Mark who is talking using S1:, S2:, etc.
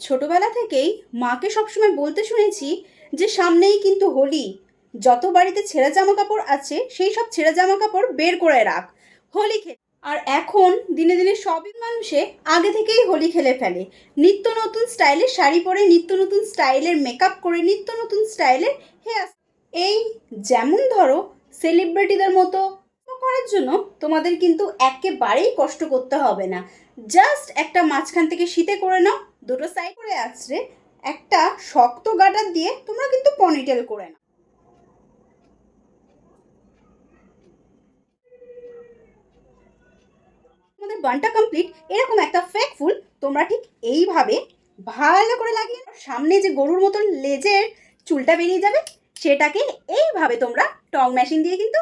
S1: ছোটবেলা থেকেই মাকে সবসময় বলতে শুনেছি যে সামনেই কিন্তু হোলি। যত বাড়িতে ছেঁড়া জামা কাপড় আছে সেই সব ছেঁড়া জামা কাপড় বের করে রাখ, হোলি খেল। আর এখন দিনে দিনে সবই মানুষে আগে থেকেই হোলি খেলে ফেলে। নিত্য নতুন স্টাইলের শাড়ি পরে, নিত্য নতুন স্টাইলের মেকআপ করে, নিত্য নতুন স্টাইলের হেয়ার, এই যেমন ধরো সেলিব্রিটিদের মতো করার জন্য তোমাদের কিন্তু একেবারেই কষ্ট করতে হবে না। জাস্ট একটা মাঝখান থেকে শীতে করে নাও, দুটো সাইড করে আছড়ে একটা শক্ত গার্ডার দিয়ে তোমরা কিন্তু পনিটেল করে নাও। তোমাদের বানটা কমপ্লিট। এরকম একটা ফেক ফুল তোমরা ঠিক এইভাবে ভালো করে লাগিয়ে নাও। সামনে যে গরুর মতন লেজের চুলটা বেরিয়ে যাবে সেটাকে এইভাবে তোমরা টং মেশিন দিয়ে কিন্তু